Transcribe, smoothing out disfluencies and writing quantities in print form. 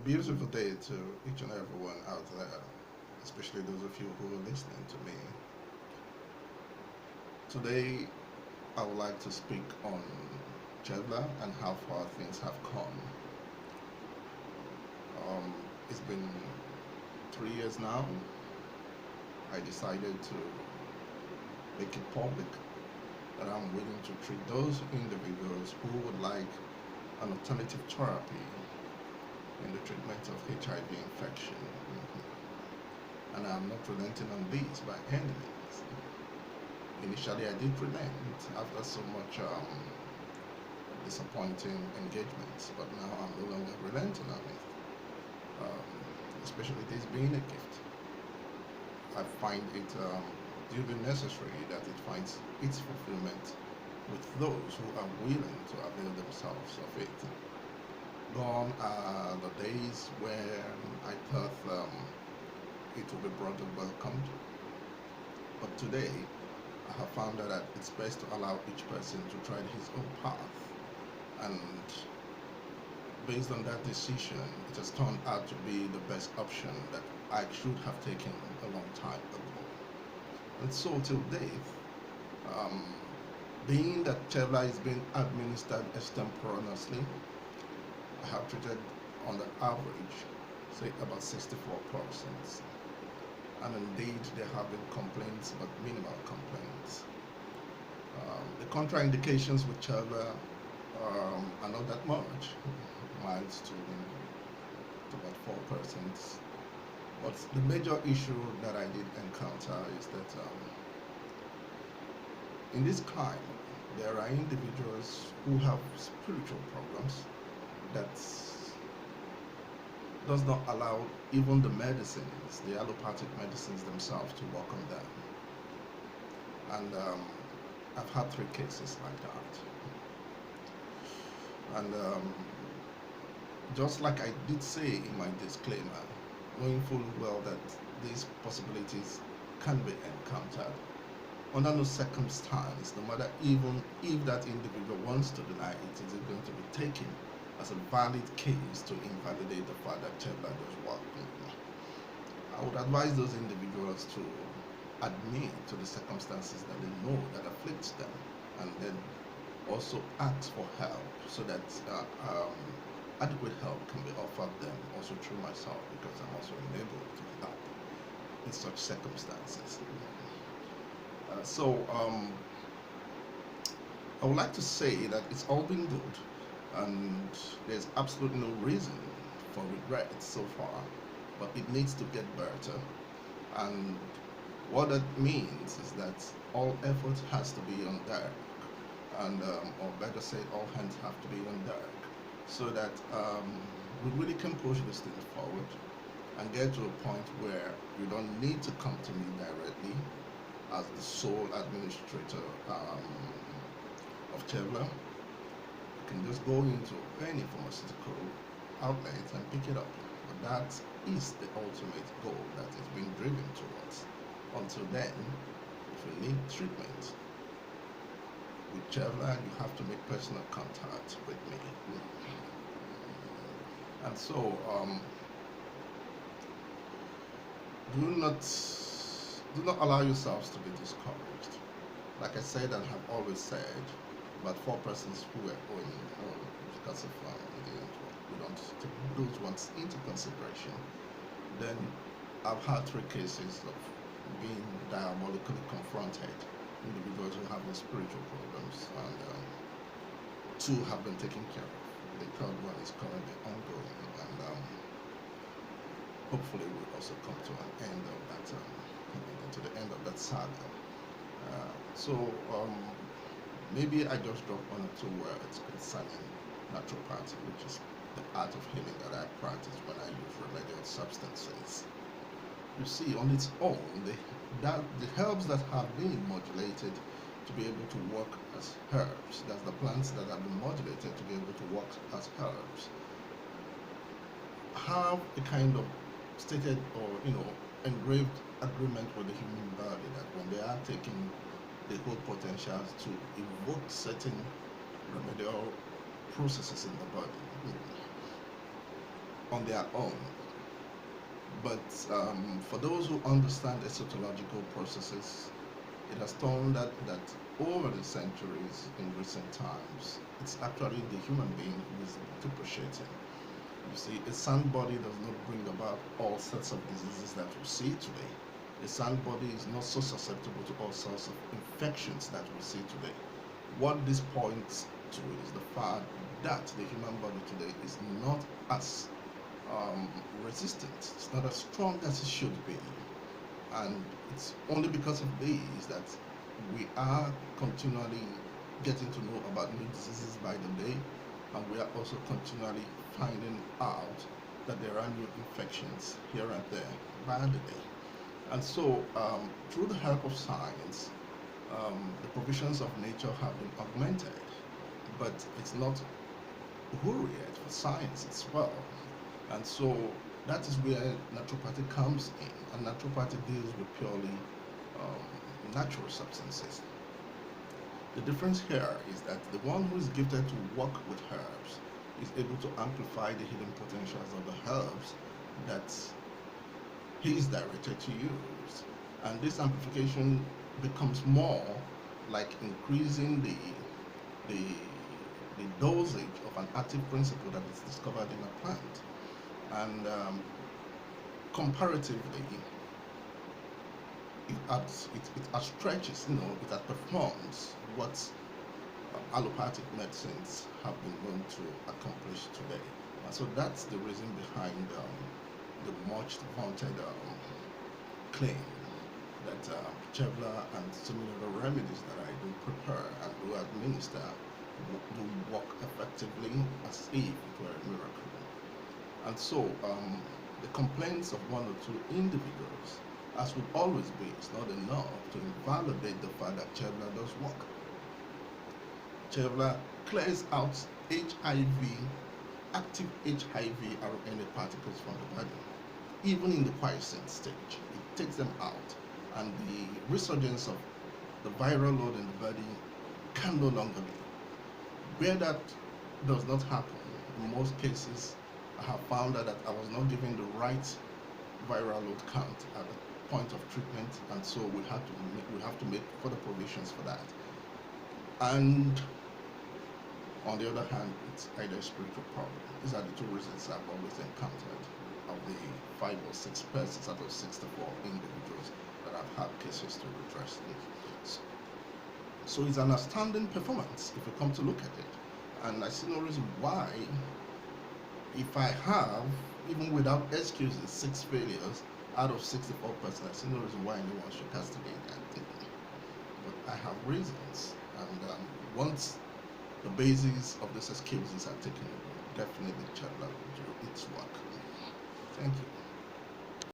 Beautiful day to each and everyone out there, especially those of you who are listening to me. Today, I would like to speak on Chevla and how far things have come. Um, it's been 3 years now. I decided to make it public that I'm willing to treat those individuals who would like an alternative therapy in the treatment of HIV infection. And I'm not relenting on this by any means. Initially, I did relent after so much disappointing engagements, but now I'm no longer relenting on it. Um, Especially this being a gift, I find it duly necessary that it finds its fulfillment with those who are willing to avail themselves of it. Gone are the days where I thought it would be broadly welcomed, but today I have found out that it's best to allow each person to try his own path. And based on that decision, it has turned out to be the best option that I should have taken a long time ago. And so, till date, um, being that Chevla is being administered extemporaneously, I have treated on the average, say about 64 persons. And indeed, there have been complaints, but minimal complaints. The contraindications with Chevla are not that much, mild to about 4%. But the major issue that I did encounter is that in this kind, there are individuals who have spiritual problems that does not allow even the medicines, the allopathic medicines themselves, to work on them. And I've had 3 cases like that. And just like I did say in my disclaimer, knowing full well that these possibilities can be encountered, under no circumstance, no matter even if that individual wants to deny it, is it going to be taken as a valid case to invalidate the fact that Chevla does work. I would advise those individuals to admit to the circumstances that they know that afflicts them, and then also ask for help so that adequate help can be offered them also through myself, because I'm also enabled to help in such circumstances. So I would like to say that it's all been good, and there's absolutely no reason for regret so far, but it needs to get better. And what that means is that all effort has to be on deck, and or better said, all hands have to be on deck, so that we really can push this thing forward and get to a point where you don't need to come to me directly as the sole administrator of Chevla. You can just go into any pharmaceutical outlet and pick it up. But that is the ultimate goal that is being driven towards. Until then, if you need treatment with Chevla, you have to make personal contact with me. And so, do not allow yourselves to be discouraged. Like I said and have always said, about 4 persons who were owing because of we don't take those ones into consideration. Then I've had 3 cases of being diabolically confronted, individuals who have spiritual problems, and 2 have been taken care of. The third one is currently ongoing, and hopefully we'll also come to an end of that, to the end of that saga. So maybe I just drop 1 or 2 words concerning naturopathy, which is the art of healing that I practice when I use remedial substances. You see, on its own, the herbs that have been modulated to be able to work as herbs, that's the plants that have been modulated to be able to work as herbs, have a kind of stated or engraved agreement with the human body that when they are taking, they hold potentials to evoke certain remedial processes in the body. on their own. But for those who understand eschatological processes, it has turned that over the centuries in recent times, it's actually the human being who is depreciating. You see, a sound body does not bring about all sorts of diseases that we see today. A sound body is not so susceptible to all sorts of infections that we see today. What this points to is the fact that the human body today is not as um, resistant, it's not as strong as it should be. And it's only because of these that we are continually getting to know about new diseases by the day, and we are also continually finding out that there are new infections here and there by the day. And so, through the help of science, the provisions of nature have been augmented, but it's not yet for science as well. And so that is where naturopathy comes in, and naturopathy deals with purely natural substances. The difference here is that the one who is gifted to work with herbs is able to amplify the hidden potentials of the herbs that he is directed to use. And this amplification becomes more like increasing the, the dosage of an active principle that is discovered in a plant. And comparatively, it stretches, it outperforms what allopathic medicines have been known to accomplish today. And so that's the reason behind the much vaunted claim that Chevla and similar remedies that I do prepare and do administer do work effectively as if it were a miracle. And so the complaints of one or two individuals, as would always be, is not enough to invalidate the fact that Chevla does work. Chevla clears out HIV, active HIV RNA particles from the body, even in the quiescent stage. It takes them out, and the resurgence of the viral load in the body can no longer be. Where that does not happen, in most cases, I have found that I was not given the right viral load count at the point of treatment, and so we have to make further provisions for that. And on the other hand, it's either a spiritual problem. These are the two reasons I've always encountered of the 5 or 6 persons out of 64 individuals that I've had cases to redress this. So it's an outstanding performance if you come to look at it. And I see no reason why, if I have, even without excuses, 6 failures out of 64 persons, I see no reason why anyone should castigate that thing. But I have reasons, and once the basis of these excuses are taken, definitely Chevla will do its work. Thank you.